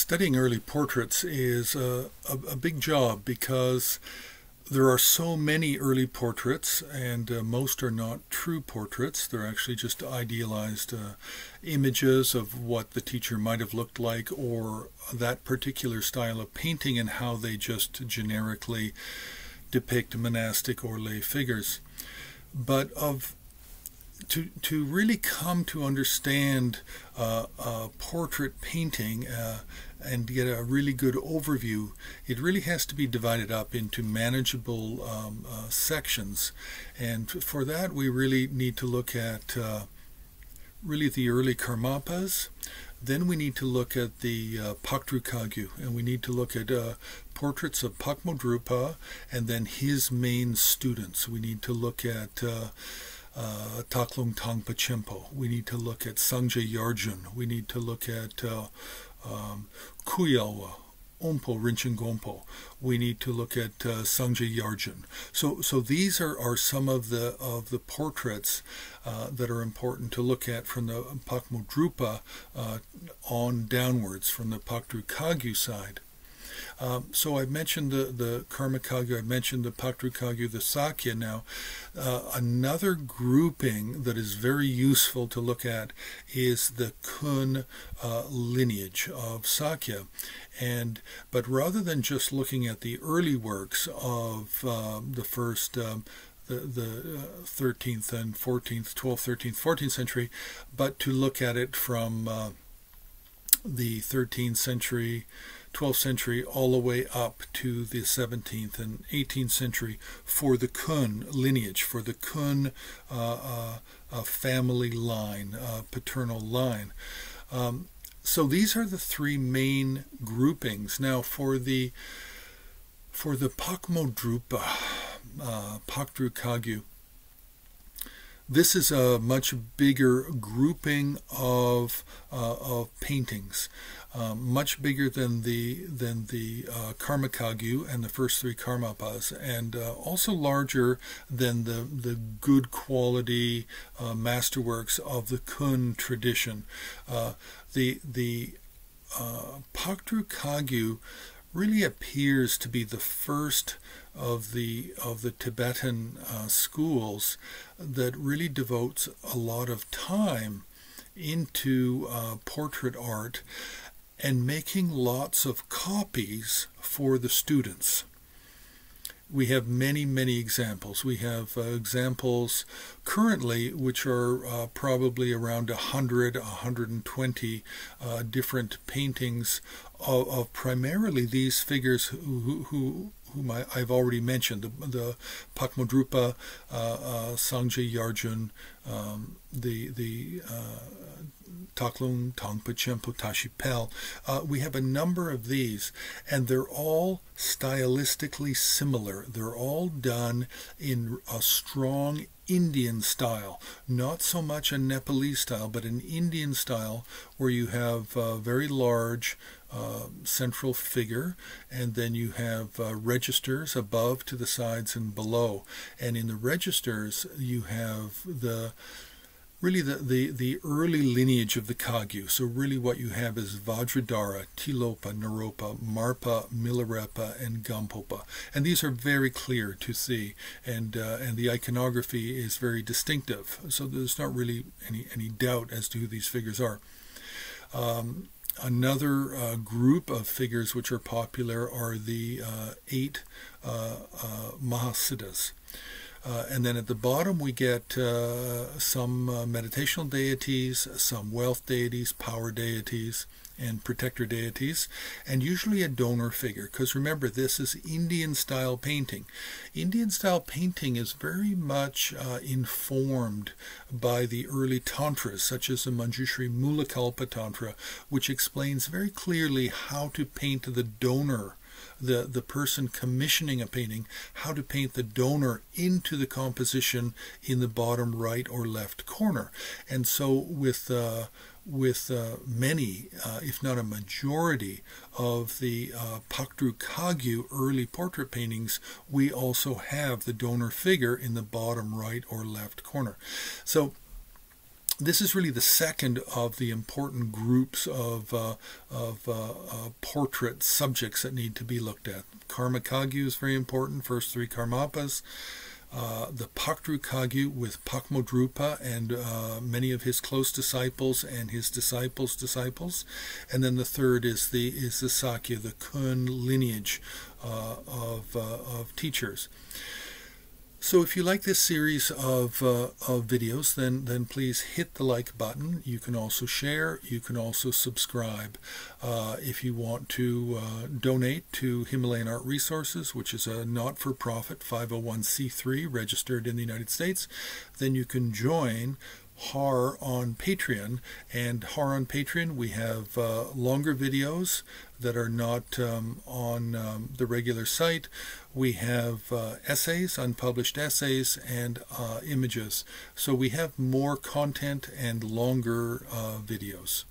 Studying early portraits is a big job because there are so many early portraits, and most are not true portraits. They're actually just idealized images of what the teacher might have looked like, or that particular style of painting and how they just generically depict monastic or lay figures. But to really come to understand portrait painting and get a really good overview, it really has to be divided up into manageable sections. And for that, we really need to look at really the early Karmapas. Then we need to look at the Paktru Kagyu, and we need to look at portraits of Pakmodrupa and then his main students. We need to look at Taklung Tangpa Chimpo. We need to look at Sangje Yarjun. We need to look at Kuyalwa, Ompo Rinchen Gompo. We need to look at Sangje Yarjun. So these are some of the portraits that are important to look at from the Pakmodrupa on downwards, from the Paktru Kagyu side. So I mentioned the Karma Kagyu, I mentioned the Paktru Kagyu, the Sakya. Now, another grouping that is very useful to look at is the Kun lineage of Sakya. But rather than just looking at the early works of the first the 13th and 14th, 12th, 13th, 14th century, but to look at it from the 13th century, 12th century, all the way up to the 17th and 18th century for the Kun lineage, for the Kun family line, paternal line. So these are the three main groupings. Now for the Pakmodrupa, Paktru Kagyu, this is a much bigger grouping of paintings, much bigger than the Karma Kagyu and the first three Karmapas, and also larger than the good quality masterworks of the Kun tradition. The Paktru Kagyu really appears to be the first of the Tibetan schools that really devotes a lot of time into portrait art and making lots of copies for the students. We have many, many examples. We have examples currently which are probably around 100, 120 different paintings of primarily these figures whom I've already mentioned, the Pakmodrupa, Sangje Yarjun, the Taklung Tangpa Chimpo Tashi Pel. We have a number of these, and they're all stylistically similar. They're all done in a strong Indian style, not so much a Nepalese style, but an Indian style where you have a very large central figure, and then you have registers above, to the sides, and below. And in the registers you have really the early lineage of the Kagyu. So really what you have is Vajradhara, Tilopa, Naropa, Marpa, Milarepa, and Gampopa. And these are very clear to see, and the iconography is very distinctive. So there's not really any doubt as to who these figures are. Another group of figures which are popular are the 8 Mahasiddhas. And then at the bottom we get some meditational deities, some wealth deities, power deities, and protector deities, and usually a donor figure, because remember, this is Indian style painting. Indian style painting is very much informed by the early tantras, such as the Manjushri Mulakalpa Tantra, which explains very clearly how to paint the donor, the person commissioning a painting, how to paint the donor into the composition in the bottom right or left corner. And so with many, if not a majority, of the Paktru Kagyu early portrait paintings, we also have the donor figure in the bottom right or left corner. So This is really the second of the important groups of portrait subjects that need to be looked at. Karma Kagyu is very important, first three Karmapas. The Paktru Kagyu with Pakmodrupa and many of his close disciples and his disciples' disciples. And then the third is the Sakya, the Kun lineage of teachers. So if you like this series of videos, then please hit the like button. You can also share. You can also subscribe. If you want to donate to Himalayan Art Resources, which is a not-for-profit 501c3 registered in the United States, then you can join HAR on Patreon. And HAR on Patreon, we have longer videos that are not on the regular site. We have essays, unpublished essays, and images. So we have more content and longer videos.